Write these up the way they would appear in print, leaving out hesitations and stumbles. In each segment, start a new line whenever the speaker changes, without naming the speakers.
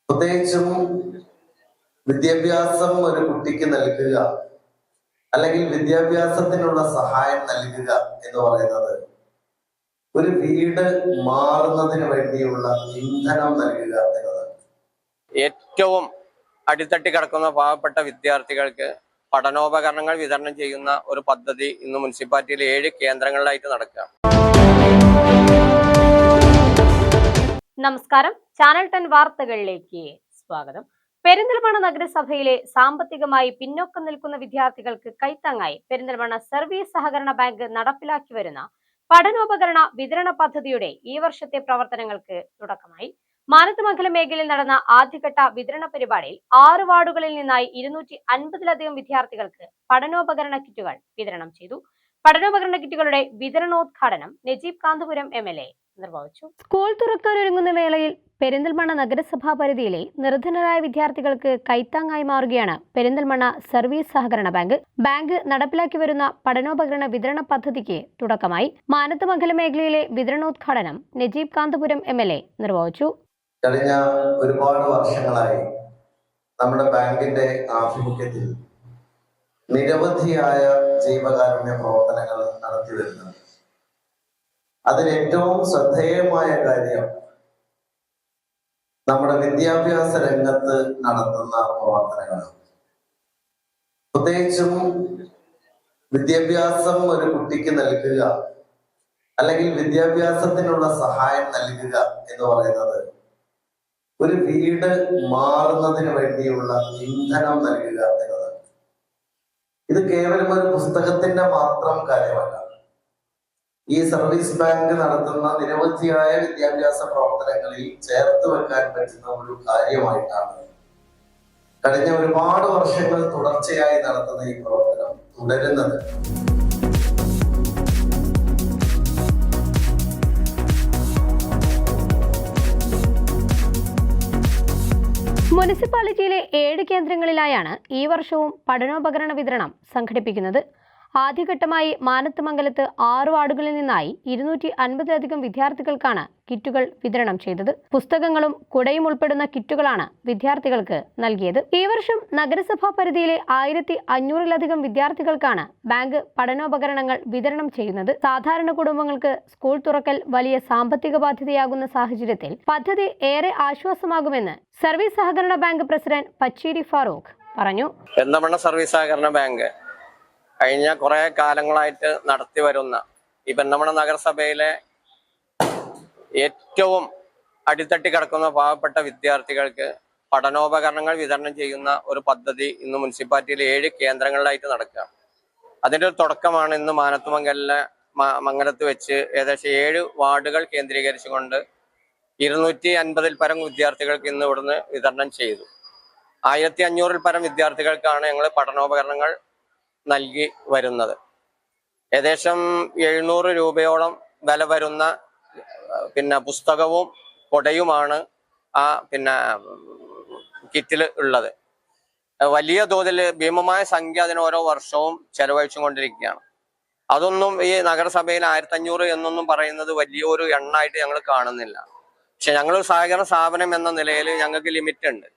പ്രത്യേകിച്ചും വിദ്യാഭ്യാസം ഒരു കുട്ടിക്ക് നൽകുക അല്ലെങ്കിൽ വിദ്യാഭ്യാസത്തിനുള്ള സഹായം നൽകുക എന്ന് പറയുന്നത് ഒരു വീട് മാറുന്നതിന് വേണ്ടിയുള്ള ഇന്ധനം നൽകുക എന്നതാണ്.
ഏറ്റവും അടിത്തട്ടി കിടക്കുന്ന പാവപ്പെട്ട വിദ്യാർത്ഥികൾക്ക് പഠനോപകരണങ്ങൾ വിതരണം ചെയ്യുന്ന ഒരു പദ്ധതി ഇന്ന് മുനിസിപ്പാലിറ്റിയിലെ 7 കേന്ദ്രങ്ങളിലായിട്ട് നടക്കുക.
നമസ്കാരം, ചാനൽ 10 വാർത്തകളിലേക്ക് സ്വാഗതം. പെരിന്തൽമണ്ണ നഗരസഭയിലെ സാമ്പത്തികമായി പിന്നോക്കം നിൽക്കുന്ന വിദ്യാർത്ഥികൾക്ക് കൈത്താങ്ങായി പെരിന്തൽമണ്ണ സർവീസ് സഹകരണ ബാങ്ക് നടപ്പിലാക്കി വരുന്ന പഠനോപകരണ വിതരണ പദ്ധതിയുടെ ഈ വർഷത്തെ പ്രവർത്തനങ്ങൾക്ക് തുടക്കമായി. മാനത്തമംഗലം മേഖലയിൽ നടന്ന ആദ്യഘട്ട വിതരണ പരിപാടിയിൽ 6 വാർഡുകളിൽ നിന്നായി 250-ലധികം വിദ്യാർത്ഥികൾക്ക് പഠനോപകരണ കിറ്റുകൾ വിതരണം ചെയ്തു. പഠനോപകരണ കിറ്റുകളുടെ വിതരണോദ്ഘാടനം നജീബ് കാന്തപുരം MLA നിർവഹിച്ചു. സ്കൂൾ തുറക്കാനൊരുങ്ങുന്ന വേളയിൽ പെരിന്തൽമണ്ണ നഗരസഭാ പരിധിയിലെ നിർധനരായ വിദ്യാർത്ഥികൾക്ക് കൈത്താങ്ങായി മാറുകയാണ് പെരിന്തൽമണ്ണ സർവീസ് സഹകരണ ബാങ്ക്. ബാങ്ക് നടപ്പിലാക്കി വരുന്ന പഠനോപകരണ വിതരണ പദ്ധതിക്ക് തുടക്കമായി. മാനത്തമംഗലം മേഖലയിലെ വിതരണോദ്ഘാടനം നജീബ് കാന്തപുരം MLA നിർവഹിച്ചു.
കഴിഞ്ഞ ഒരുപാട് വർഷങ്ങളായി നമ്മുടെ ബാങ്കിന്റെ ആഭിമുഖ്യത്തിൽ നിരവധിയായ ജീവകാരുണ്യ പ്രവർത്തനങ്ങൾ നടത്തി വരുന്നുണ്ട്. അതിൽ ഏറ്റവും ശ്രദ്ധേയമായ കാര്യം നമ്മുടെ വിദ്യാഭ്യാസ രംഗത്ത് നടത്തുന്ന പ്രവർത്തനങ്ങളാണ്. പ്രത്യേകിച്ചും വിദ്യാഭ്യാസം ഒരു കുട്ടിക്ക് നൽകുക അല്ലെങ്കിൽ വിദ്യാഭ്യാസത്തിനുള്ള സഹായം നൽകുക എന്ന് പറയുന്നത് ഒരു വീട് മാറുന്നതിന് വേണ്ടിയുള്ള ഇന്ധനം നൽകുക എന്നതാണ്. ഇത് കേവലം ഒരു പുസ്തകത്തിന്റെ മാത്രം കാര്യമല്ല. ഈ സർവീസ് ബാങ്ക് നടത്തുന്ന നിരവധിയായ വിദ്യാഭ്യാസ പ്രവർത്തനങ്ങളിൽ ചേർത്ത് വെക്കാൻ പറ്റുന്ന ഒരു കാര്യമായിട്ടാണ് കഴിഞ്ഞ ഒരുപാട് വർഷങ്ങൾ തുടർച്ചയായി നടത്തുന്ന ഈ പ്രവർത്തനം തുടരുന്നത്.
മുനിസിപ്പാലിറ്റിയിലെ 7 കേന്ദ്രങ്ങളിലായാണ് ഈ വർഷവും പഠനോപകരണ വിതരണം സംഘടിപ്പിക്കുന്നത്. ആദ്യഘട്ടമായി മാനത്തമംഗലത്ത് 6 വാർഡുകളിൽ നിന്നായി 250-ലധികം വിദ്യാർത്ഥികൾക്കാണ് കിറ്റുകൾ വിതരണം ചെയ്തത്. പുസ്തകങ്ങളും കുടയും ഉൾപ്പെടുന്ന കിറ്റുകളാണ് വിദ്യാർത്ഥികൾക്ക് നൽകിയത്. ഈ വർഷം നഗരസഭാ പരിധിയിലെ 1500-ലധികം വിദ്യാർത്ഥികൾക്കാണ് ബാങ്ക് പഠനോപകരണങ്ങൾ വിതരണം ചെയ്യുന്നത്. സാധാരണ കുടുംബങ്ങൾക്ക് സ്കൂൾ തുറക്കൽ വലിയ സാമ്പത്തിക ബാധ്യതയാകുന്ന സാഹചര്യത്തിൽ പദ്ധതി ഏറെ ആശ്വാസമാകുമെന്ന് സർവീസ് സഹകരണ ബാങ്ക് പ്രസിഡന്റ് പച്ചേരി ഫാറൂഖ് പറഞ്ഞു.
പെരിന്തൽമണ്ണ സർവീസ് സഹകരണ ബാങ്ക് കഴിഞ്ഞ കുറെ കാലങ്ങളായിട്ട് നടത്തി വരുന്ന ഈ പെരിന്തൽമണ്ണ നഗരസഭയിലെ ഏറ്റവും അടിത്തട്ടി കിടക്കുന്ന പാവപ്പെട്ട വിദ്യാർത്ഥികൾക്ക് പഠനോപകരണങ്ങൾ വിതരണം ചെയ്യുന്ന ഒരു പദ്ധതി ഇന്ന് മുനിസിപ്പാലിറ്റിയിലെ 7 കേന്ദ്രങ്ങളിലായിട്ട് നടക്കുക. അതിന്റെ ഒരു തുടക്കമാണ് ഇന്ന് മംഗലത്ത് വെച്ച് ഏകദേശം 7 വാർഡുകൾ കേന്ദ്രീകരിച്ചുകൊണ്ട് 250-ൽ പരം വിദ്യാർത്ഥികൾക്ക് ഇന്ന് ഇവിടുന്ന് വിതരണം ചെയ്തു. 1500-ൽ പരം വിദ്യാർത്ഥികൾക്കാണ് ഞങ്ങൾ പഠനോപകരണങ്ങൾ നൽകി വരുന്നത്. ഏകദേശം 700 രൂപയോളം വില വരുന്ന പുസ്തകവും കൊടയുമാണ് ആ കിറ്റിൽ ഉള്ളത്. വലിയ തോതിൽ ഭീമമായ സംഖ്യ അതിന് ഓരോ വർഷവും ചെലവഴിച്ചു കൊണ്ടിരിക്കുകയാണ്. അതൊന്നും ഈ നഗരസഭയിൽ 1500 എന്നൊന്നും പറയുന്നത് വലിയൊരു എണ്ണായിട്ട് ഞങ്ങൾ കാണുന്നില്ല. പക്ഷെ ഞങ്ങൾ സഹകരണ സ്ഥാപനം എന്ന നിലയിൽ ഞങ്ങൾക്ക് ലിമിറ്റ് ഉണ്ട്.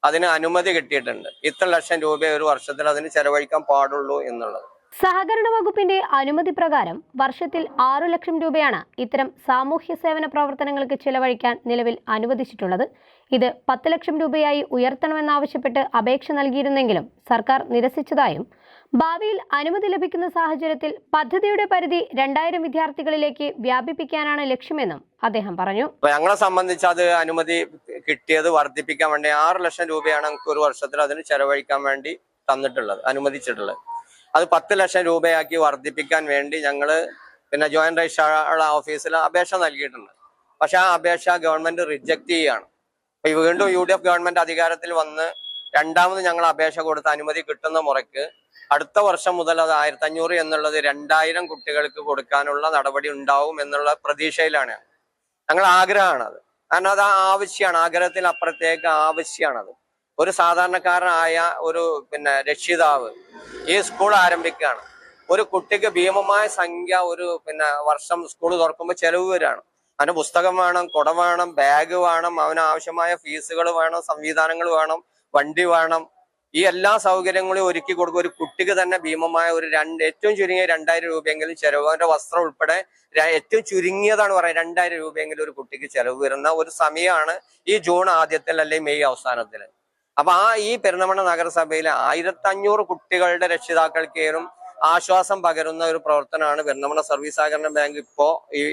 അതിന് അനുമതി കിട്ടിയിട്ടുണ്ട്. ഇത്ര ലക്ഷം രൂപ ഒരു വർഷത്തിൽ അതിന് ചെലവഴിക്കാൻ പാടുള്ളൂ എന്നുള്ളത്.
സഹകരണ വകുപ്പിന്റെ അനുമതി പ്രകാരം വർഷത്തിൽ 6 ലക്ഷം രൂപയാണ് ഇത്തരം സാമൂഹ്യ സേവന പ്രവർത്തനങ്ങൾക്ക് ചെലവഴിക്കാൻ നിലവിൽ അനുവദിച്ചിട്ടുള്ളത്. ഇത് 10 ലക്ഷം രൂപയായി ഉയർത്തണമെന്നാവശ്യപ്പെട്ട് അപേക്ഷ നൽകിയിരുന്നെങ്കിലും സർക്കാർ നിരസിച്ചതായും ഭാവിയിൽ അനുമതി ലഭിക്കുന്ന സാഹചര്യത്തിൽ പദ്ധതിയുടെ പരിധി 2000 വിദ്യാർത്ഥികളിലേക്ക് വ്യാപിപ്പിക്കാനാണ് ലക്ഷ്യമെന്നും അദ്ദേഹം പറഞ്ഞു.
ഞങ്ങളെ സംബന്ധിച്ച് അത് അനുമതി കിട്ടിയത് വർദ്ധിപ്പിക്കാൻ വേണ്ടി 6 ലക്ഷം രൂപയാണ് നമുക്ക് ഒരു വർഷത്തിൽ അതിന് ചെലവഴിക്കാൻ വേണ്ടി തന്നിട്ടുള്ളത്, അനുവദിച്ചിട്ടുള്ളത്. അത് 10 ലക്ഷം രൂപയാക്കി വർദ്ധിപ്പിക്കാൻ വേണ്ടി ഞങ്ങള് ജോയിന്റ് രജിസ്ട്രാർ ഓഫീസിൽ അപേക്ഷ നൽകിയിട്ടുണ്ട്. പക്ഷെ ആ അപേക്ഷ ഗവൺമെന്റ് റിജക്ട് ചെയ്യുകയാണ്. വീണ്ടും UDF ഗവൺമെന്റ് അധികാരത്തിൽ വന്ന് രണ്ടാമത് ഞങ്ങൾ അപേക്ഷ കൊടുത്ത് അനുമതി കിട്ടുന്ന മുറയ്ക്ക് അടുത്ത വർഷം മുതൽ അത് 1500 എന്നുള്ളത് 2000 കുട്ടികൾക്ക് കൊടുക്കാനുള്ള നടപടി ഉണ്ടാവും എന്നുള്ള പ്രതീക്ഷയിലാണ് ഞങ്ങൾ. ആഗ്രഹമാണത്. കാരണം അത് ആവശ്യമാണ്, ആഗ്രഹത്തിൽ അപ്പുറത്തേക്ക് ആവശ്യമാണത്. ഒരു സാധാരണക്കാരനായ ഒരു രക്ഷിതാവ് ഈ സ്കൂൾ ആരംഭിക്കുകയാണ്. ഒരു കുട്ടിക്ക് ഭീമമായ സംഖ്യ ഒരു വർഷം സ്കൂൾ തുറക്കുമ്പോൾ ചെലവ് വരികയാണ്. അവന് പുസ്തകം വേണം, കുട വേണം, ബാഗ് വേണം, അവന് ആവശ്യമായ ഫീസുകൾ വേണം, സംവിധാനങ്ങൾ വേണം, വണ്ടി വേണം. ഈ എല്ലാ സൗകര്യങ്ങളും ഒരുക്കി കൊടുക്കും. ഒരു കുട്ടിക്ക് തന്നെ ഭീമമായ ഒരു ഏറ്റവും ചുരുങ്ങിയ 2000 രൂപയെങ്കിലും ചെലവ്, അവന്റെ വസ്ത്രം ഉൾപ്പെടെ ഏറ്റവും ചുരുങ്ങിയതാണ് പറയാം 2000 രൂപയെങ്കിലും ഒരു കുട്ടിക്ക് ചെലവ് വരുന്ന ഒരു സമയമാണ് ഈ ജൂൺ ആദ്യത്തിൽ അല്ലെങ്കിൽ മെയ് അവസാനത്തിൽ. അപ്പൊ ഈ പെരിന്തൽമണ്ണ നഗരസഭയിലെ 1500 കുട്ടികളുടെ രക്ഷിതാക്കൾക്കേലും ആശ്വാസം പകരുന്ന ഒരു പ്രവർത്തനമാണ് പെരിന്തൽമണ്ണ സർവീസ് സഹകരണ ബാങ്ക് ഇപ്പോ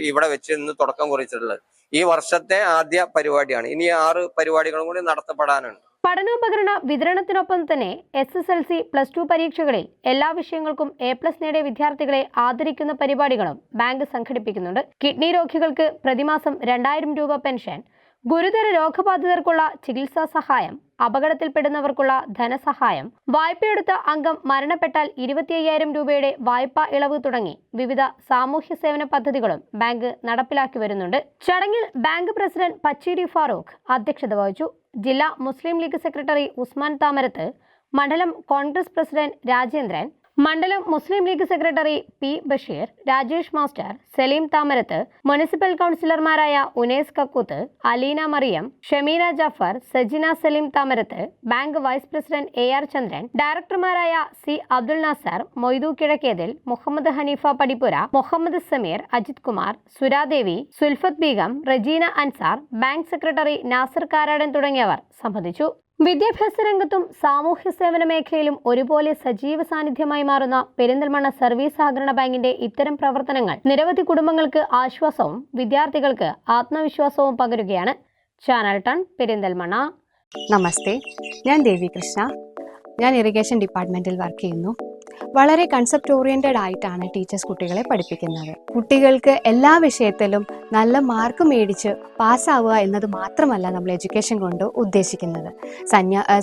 ഇവിടെ വെച്ച് ഇന്ന് തുടക്കം കുറിച്ചിട്ടുള്ളത്. ഈ വർഷത്തെ ആദ്യ പരിപാടിയാണ്. ഇനി 6 പരിപാടികളും കൂടി നടത്തപ്പെടാനുണ്ട്.
പഠനോപകരണ വിതരണത്തിനൊപ്പം തന്നെ SSLC, +2 പരീക്ഷകളിൽ എല്ലാ വിഷയങ്ങൾക്കും A+ നേടിയ വിദ്യാർത്ഥികളെ ആദരിക്കുന്ന പരിപാടികളും ബാങ്ക് സംഘടിപ്പിക്കുന്നുണ്ട്. കിഡ്നി രോഗികൾക്ക് പ്രതിമാസം 2000 രൂപ പെൻഷൻ, ഗുരുതര രോഗബാധിതർക്കുള്ള ചികിത്സാ സഹായം, അപകടത്തിൽപ്പെടുന്നവർക്കുള്ള ധനസഹായം, വായ്പയെടുത്ത അംഗം മരണപ്പെട്ടാൽ 25,000 രൂപയുടെ വായ്പാ ഇളവ് തുടങ്ങി വിവിധ സാമൂഹ്യ സേവന പദ്ധതികളും ബാങ്ക് നടപ്പിലാക്കി വരുന്നുണ്ട്. ചടങ്ങിൽ ബാങ്ക് പ്രസിഡന്റ് പച്ചേരി ഫാറൂഖ് അധ്യക്ഷത വഹിച്ചു. ജില്ലാ മുസ്ലിം ലീഗ് സെക്രട്ടറി ഉസ്മാൻ താമരത്ത്, മണ്ഡലം കോൺഗ്രസ് പ്രസിഡന്റ് രാജേന്ദ്രൻ, മണ്ഡലം Muslim League secretary P. Basheer, Rajesh master, Saleem Thamarath, municipal കൗൺസിലർമാരായ Unais Kakkooth, Aleena Mariyam, Shameena Jafar, Sajina Saleem Thamarath, bank vice president AR Chandran, ഡയറക്ടർമാരായ C. Abdul Nasar, Moidu Kizhakkethil, Muhammad Haneefa Padippura, Muhammad Sameer, Ajith Kumar, Suradevi, Sulfath Beegum, Rejeena Ansar, bank secretary Nasar Karadan തുടങ്ങിയവർ സംബന്ധിച്ചു. വിദ്യാഭ്യാസ രംഗത്തും സാമൂഹ്യ സേവന മേഖലയിലും ഒരുപോലെ സജീവ സാന്നിധ്യമായി മാറുന്ന പെരിന്തൽമണ്ണ സർവീസ് സഹകരണ ബാങ്കിന്റെ ഇത്തരം പ്രവർത്തനങ്ങൾ നിരവധി കുടുംബങ്ങൾക്ക് ആശ്വാസവും വിദ്യാർത്ഥികൾക്ക് ആത്മവിശ്വാസവും പകരുകയാണ്. ചാനൽ 10 പെരിന്തൽമണ്ണ.
നമസ്തേ, ഞാൻ ദേവി കൃഷ്ണ. ഞാൻ ഇറിഗേഷൻ ഡിപ്പാർട്ട്മെന്റിൽ വർക്ക് ചെയ്യുന്നു. വളരെ കൺസെപ്റ്റ് ഓറിയന്റഡ് ആയിട്ടാണ് ടീച്ചേഴ്സ് കുട്ടികളെ പഠിപ്പിക്കുന്നത്. കുട്ടികൾക്ക് എല്ലാ വിഷയത്തിലും നല്ല മാർക്ക് മേടിച്ച് പാസ്സാവുക എന്നത് മാത്രമല്ല നമ്മൾ എഡ്യൂക്കേഷൻ കൊണ്ട് ഉദ്ദേശിക്കുന്നത്.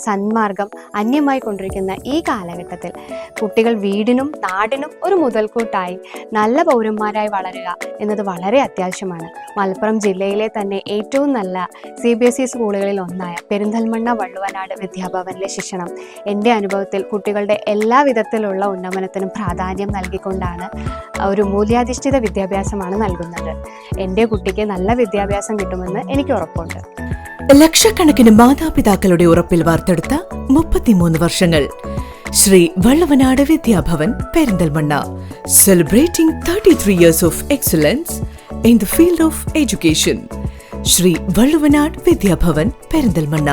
സന്മാർഗം അന്യമായി കൊണ്ടിരിക്കുന്ന ഈ കാലഘട്ടത്തിൽ കുട്ടികൾ വീടിനും നാടിനും ഒരു മുതൽക്കൂട്ടായി നല്ല പൗരന്മാരായി വളരുക എന്നത് വളരെ അത്യാവശ്യമാണ്. മലപ്പുറം ജില്ലയിലെ തന്നെ ഏറ്റവും നല്ല CBSE സ്കൂളുകളിൽ ഒന്നായ പെരിന്തൽമണ്ണ വള്ളുവനാട് വിദ്യാഭവനിലെ ശിക്ഷണം എൻ്റെ അനുഭവത്തിൽ കുട്ടികളുടെ എല്ലാ വിധത്തിലുള്ള ഉന്നമനത്തിനും പ്രാധാന്യം നൽകിക്കൊണ്ടാണ് ഒരു മൂല്യാധിഷ്ഠിത വിദ്യാഭ്യാസമാണ് നൽകുന്നത്. എൻ്റെ കുട്ടിക്ക് നല്ല വിദ്യാഭ്യാസം കിട്ടുമെന്ന് എനിക്ക് ഉറപ്പുണ്ട്.
ലക്ഷക്കണക്കിന് മാതാപിതാക്കളുടെ ഉറപ്പിൽ വാർത്തെടുത്ത 33 വർഷങ്ങൾ. Shri Valluvanad Vidyabhavan Perinthalmanna, celebrating 33 years of excellence in the field of education. Shri Valluvanad Vidyabhavan Perinthalmanna.